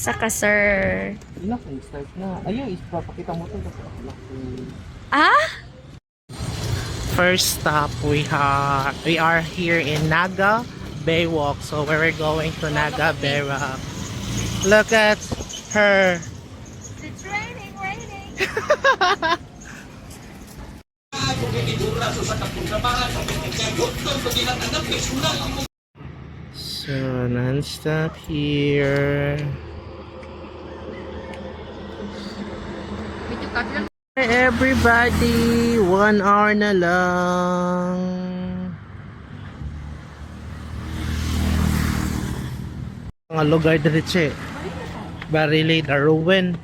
Asa ka, sir? Inak, start na. Ayun, ipapakita mo ito. Ah? First stop, we are here in Naga Baywalk. So we're going to Naga Baywalk. Look at her. It's raining. So non-stop here. Hi everybody, 1 hour na lang. Mga lugar diretso Barili, Darwin.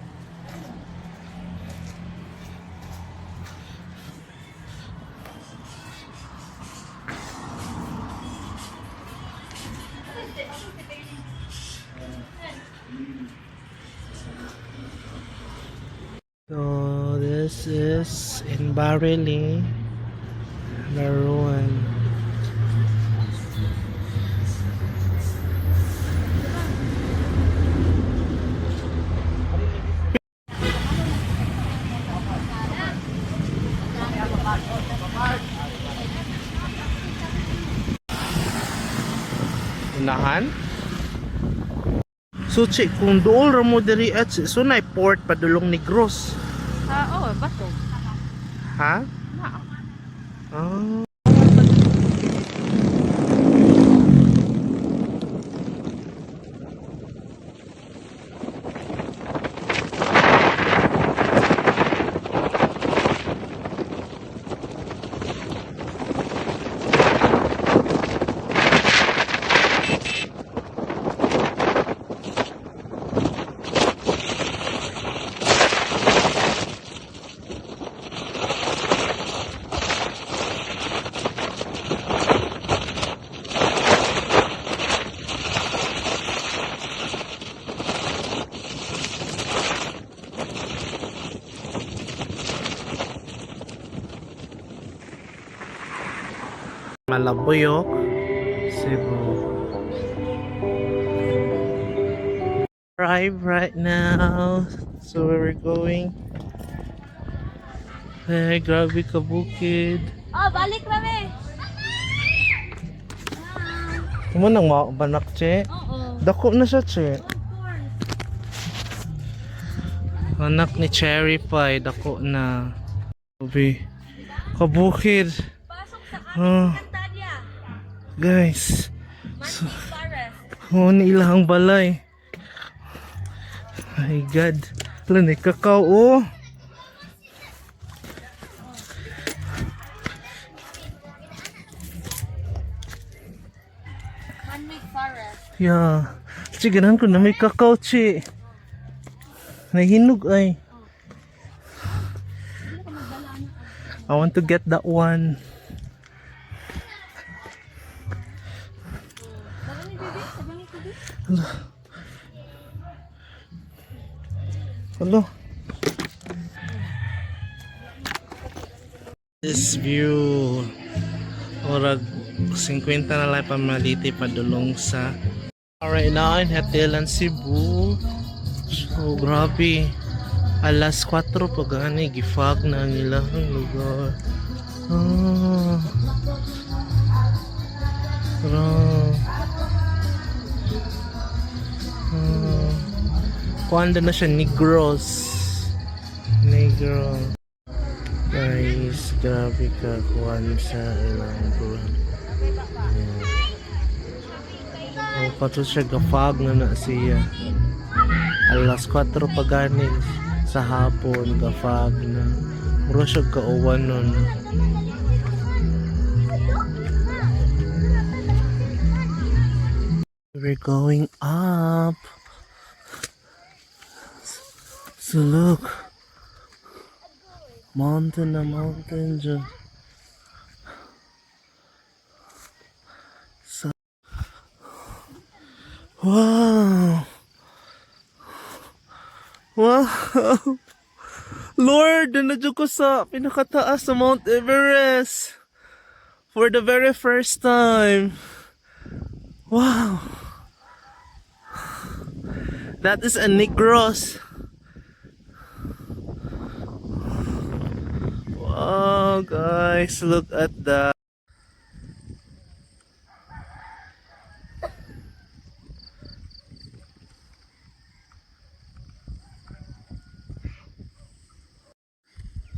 So this is in Barili, Darwin. Unahan? So, kung dool ra mo diri at sunay port padulong Negros. Oo, bato. Ha? Ah. Malabuyok, Cebu. Arrive right now. So where we're going? Hey, grabe ka bukid. Oh, balik kami. Mo nang mabanak, che? Oo. Dako na siya, che. Anak ni Cherry Pie, dako na. Grabe. Kabukid. Pasok sa Oh, Cantadia. guys. Manning Forest. Oh, nilang balay. My God. Alam ni kakao, oh. Manning Forest. Yeah. Chi, ganahan ko na may kakao, chi. Nahinog ay. I want to get that one. Hello. Hello. This view. Orag 50 na lang pamaliti padulong sa right now in Hatilan, Cebu. So grabe. Alas 4 pa gani gifag na ang ilang lugar. Ah. Kuanda na siya Negros. Guys, grabe ka kuhan sa ilang lugar. Oh, pato siya gafag na siya. Alas 4 pa gani sa hapon gafag na. Mura siya kauwan nun. We're going up. So look. Mountain na mountain dyan. So, wow. Wow. Lord, nanadyo ko sa pinakataas sa Mount Everest. For the very first time. Wow. That is a Negros. Wow, guys, look at that.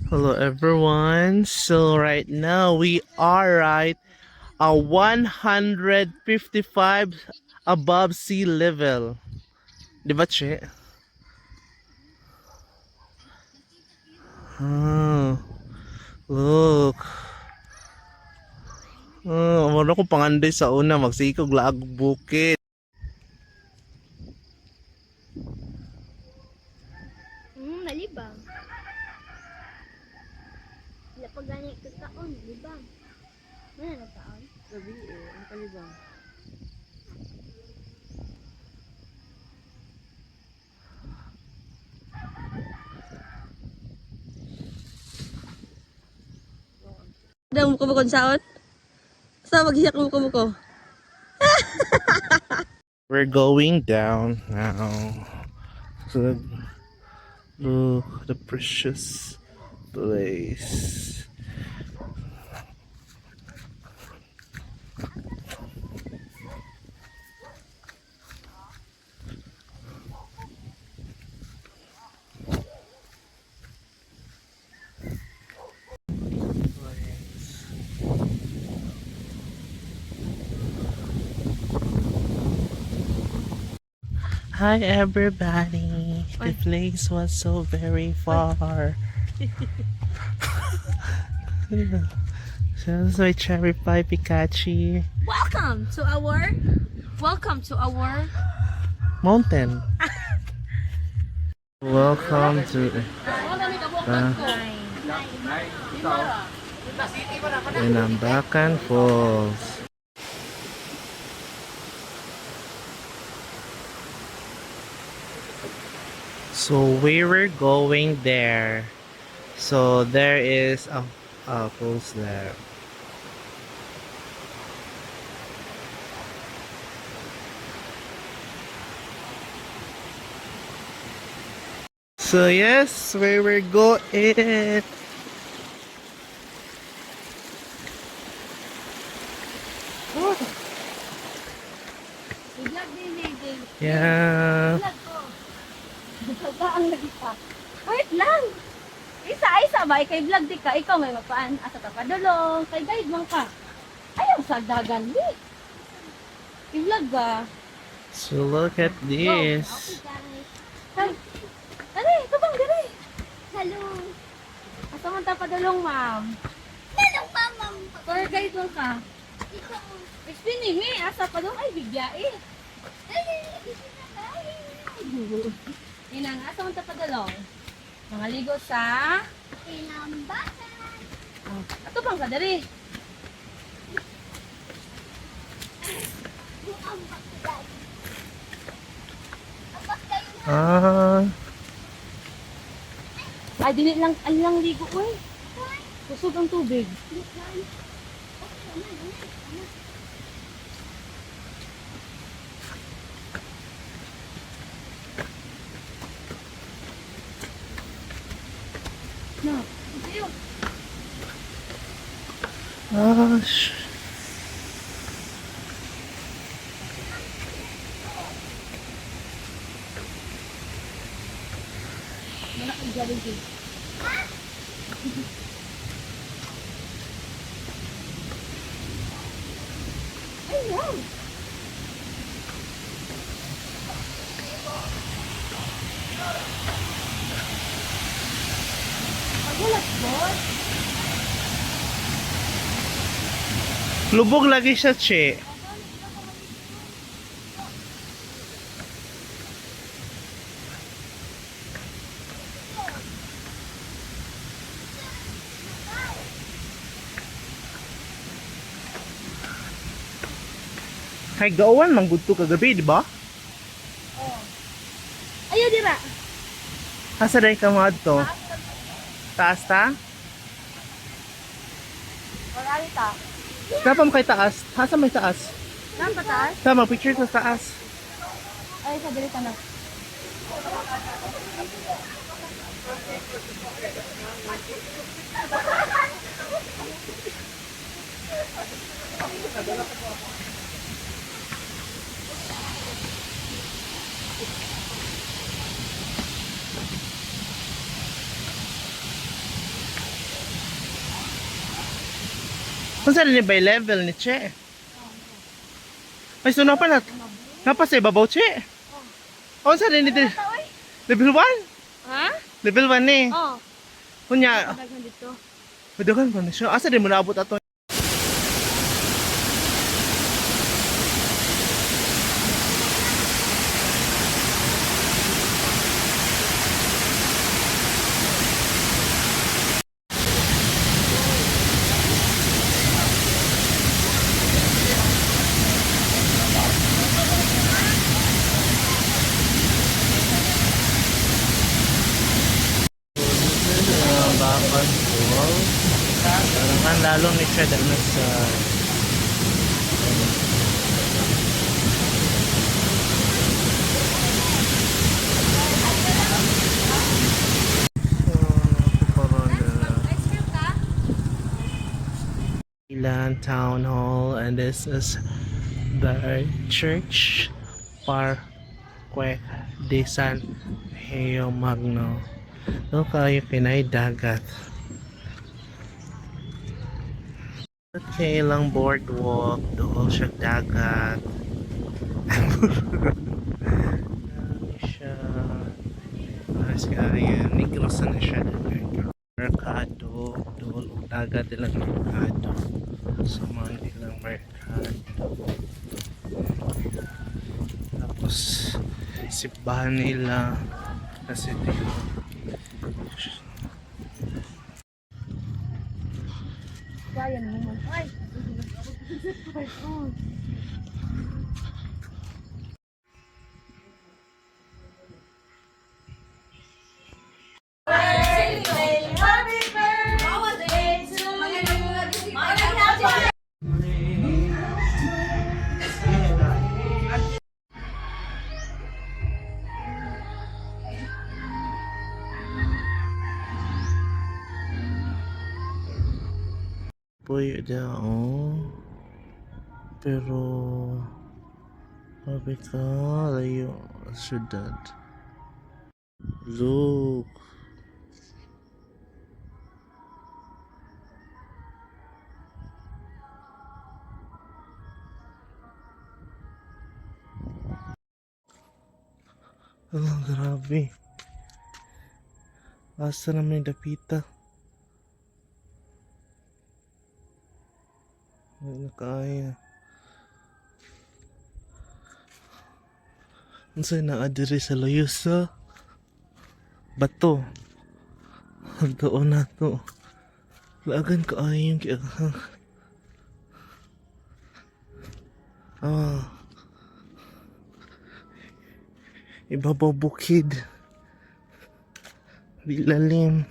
Hello everyone. So right now we are right 155 above sea level. Di ba, Che? Oh, look. Oh, wala ko panganday sa una magsikog laag bukid. Malibang. Wala pa ganit ka taon, libang. Wala na taon? Gabi ang kalibang. Daw mo kumukon saon? Sa maghiyak mo kumuko. We're going down now. So, look, the precious place. Hi everybody. The place was so very far. So my cherry pie Pikachu Welcome to our mountain. Welcome to Inambakan Falls. So we were going there. So there is a falls there. So yes, we were going. vlog din din. Yeah. Vlog ko. Ang lagi pa. Wait lang. Isa-isa ba? Kay vlog di ka. Ikaw may mapaan. Asa ka padulong. Kay guide man ka. Ayaw sa dagan di. I-vlog ba? So look at this. Hey, dali, kabang dali. Hello. Asa man ta padulong, ma'am? Dalong ma'am. Tour guide man ka. Explain me, asa padulong ay bigyae. Inang, asa man ta padulong? Mga ligo sa Inambakan. Ato bang ka dali? Ah, Ay, dili lang, lang ligo, uy. Kusog ang tubig. No, ito gosh. Wala kang galing. Ay, wow. Magulat po. Lubog lagi siya, Che. Kay gawan manggudto kagabi, di ba? Ayaw, dira. Asa dai ka mo adto? Taas ta? Wala ta. Kapam kay taas. Asa may taas? Saan pa taas? Tama, picture sa taas. Ay, sa dili na. Kung saan ni by level ni Che? Ay, so na pala. Napa sa ibabaw, Che? Kung saan ni level 1? Ha? Level 1 ni. Oh. Kunya, Kadaghan dito. padagan pa na siya. Asa din mo naabot ato? Bakan Pool. Karangan lalo ni siya dahil sa Ilan Town Hall, and this is the church Parque de San Heo Magno. Doon kayo pinay dagat. Okay lang boardwalk, doon siya dagat. Ano siya? Mas kaya Negros na siya doon. Mercado, doon dagat ilang mercado. So man ilang mercado. Tapos simbahan nila kasi dito. Kaya naman. Ay. Puyo daw. Pero sabi ka, layo syudad. Look. Oh, grabe. Asa naman yung dapita? Hindi na kaya. Ang sa'yo na adiri sa Loyosa. Bato. Doon na to. Laagan ka ayong kaya. Ah. Ibabaw bukid. Di lalim.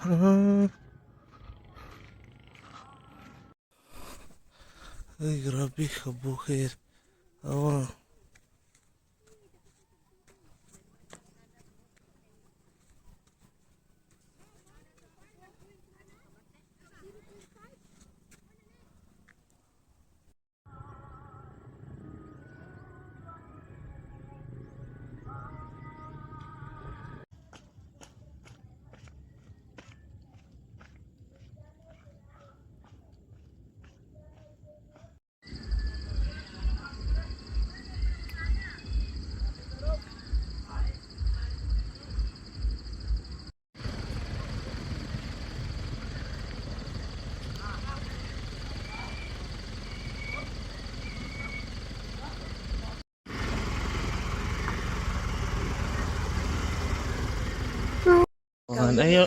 Ah. Ay, grabe, kabukid. Awa. Ayaw,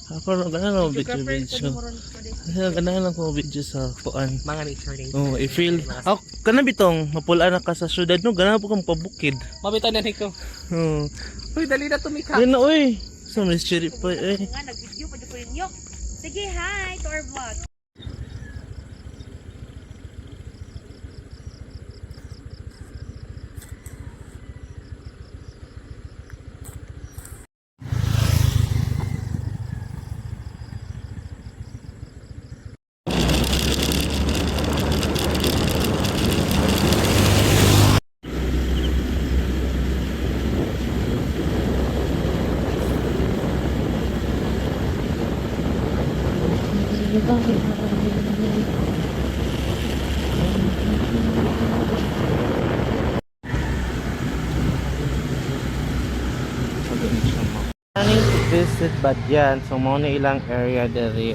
Ako na ganahan ako Photographer ko video. mo ron ko this. Ganahan ako video sa kuan. Mga nature days. Oh, i-feel. Ako, kana bitong, mapula na ka sa syudad, no? Ganahan po kang pabukid. Mabitan na nito. Oh. Uy, dali na tumika. Yun na, uy. Sa mystery pa, eh. Nga, nag-video pa dito ninyo. Sige, hi to our vlog. Planning to visit Badyan, so mo ni ilang area diri.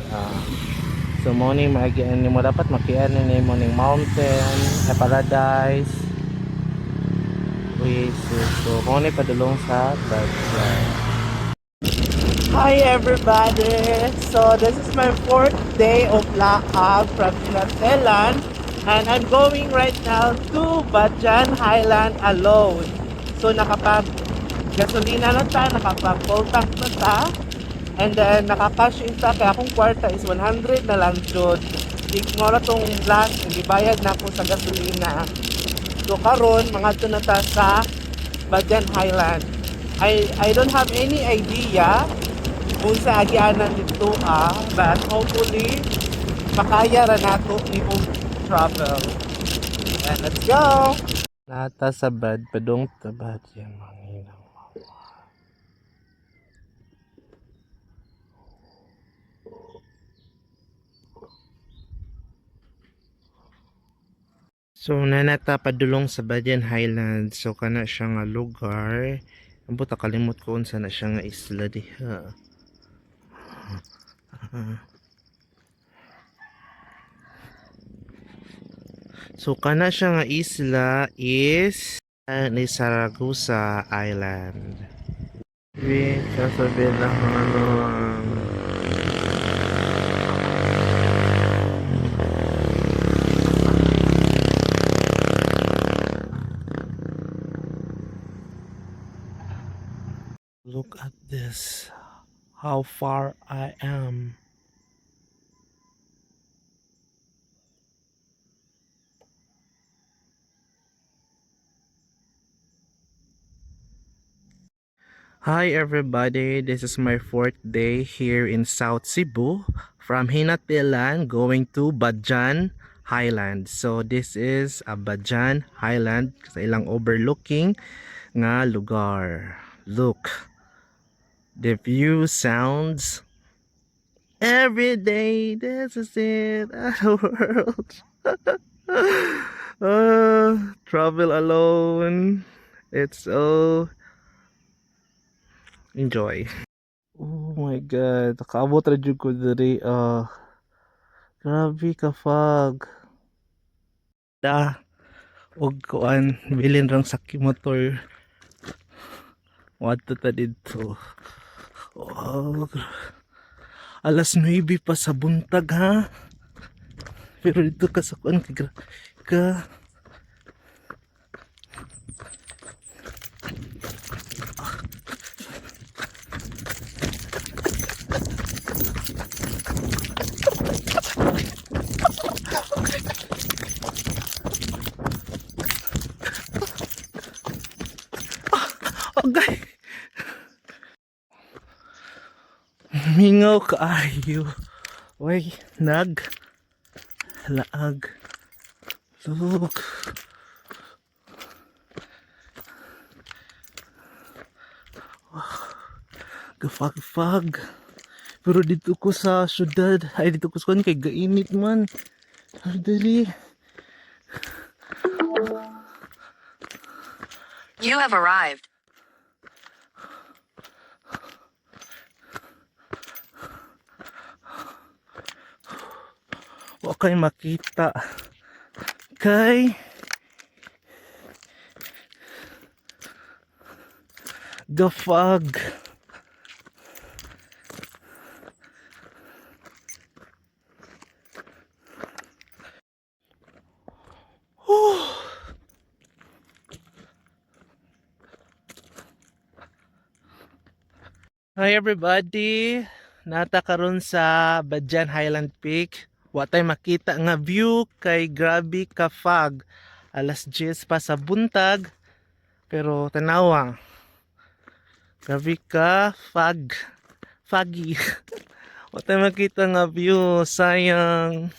So mo ni maagian nimo dapat makian ni mo ning mountain, paradise. Oasis. So mo ni padulong sa Badyan. Hi everybody! So this is my 4th day of lakad from Sinatelan, and I'm going right now to Badyan Highland alone. So nakapag gasolina na ta, nakapag full tank na ta, and then nakacash in ta, kaya akong kwarta is 100 na lang jud. Ignore tong last, hindi bayad na ako sa gasolina. So karon mga to na ta sa Badyan Highland. I don't have any idea kung sa agianan dito but hopefully makaya ra nato ni travel. And let's go! Nata sa bad, padong tabad yan mga. So nanata padulong sa Badyan Highlands. So kana siya nga lugar. Ambot kalimot ko unsa na siya nga isla diha. So kana siya nga isla is ni Saragusa Island. Sasabihin lang ano. Look at this. How far I am. Hi everybody, this is my 4th day here in South Cebu from Hinatilan going to Badyan Highland. So this is a Badyan Highland sa ilang overlooking nga lugar. Look, the view sounds every day. This is it, the world. Travel alone. It's so enjoy. Oh my god, nakaabot ra jud ko diri. Grabe ka fog. Og kuan bilin rang sakit motor. Wadto ta didto. Oh, alas 9 pa sa buntag ha. Pero dito ka sa kuan ka okay. Mingaw kaayo. Way, laag. Look. Gafag-fag. Pero dito ko sa syudad, ay dito ko sa kay gainit man. Dali. You have arrived. Wa kay makita. Kay the fog. Hi everybody! Nata karon sa Badjan Highland Peak. Wa tay makita nga view kay grabe ka fog. Alas 10 pa sa buntag pero tanawa. Grabe ka fog. Foggy. Wa tay makita nga view, sayang.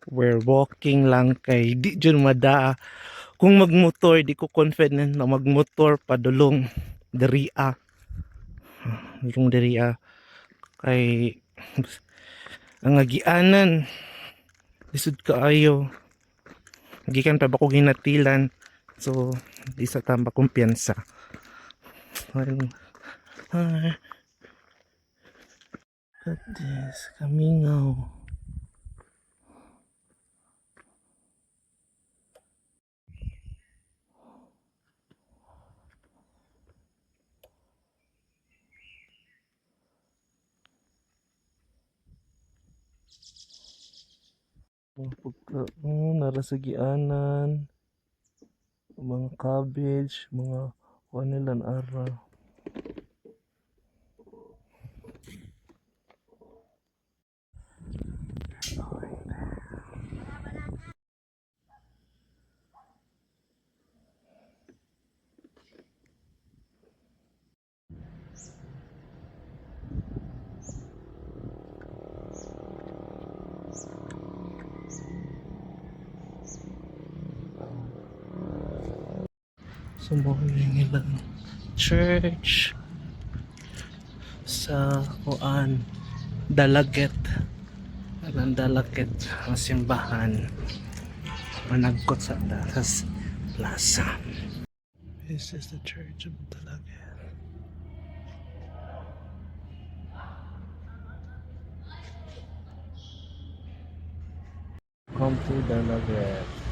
We're walking lang kay di jud madaa. Kung magmotor di ko confident na magmotor padulong diriya. Yung diriya kay ang agianan lisod kaayo gikan pa ba ko ginatilan so di sa tamba kumpiyansa. Ayun. Hi. At this kamingaw. Narasagianan mga cabbage, mga wanilan ara. Sumuhin yung ilang church sa kuan Dalaget. Ang Dalaget ang simbahan managkot sa Dalas Plaza. This is the church of Dalaget. Come to Dalaget.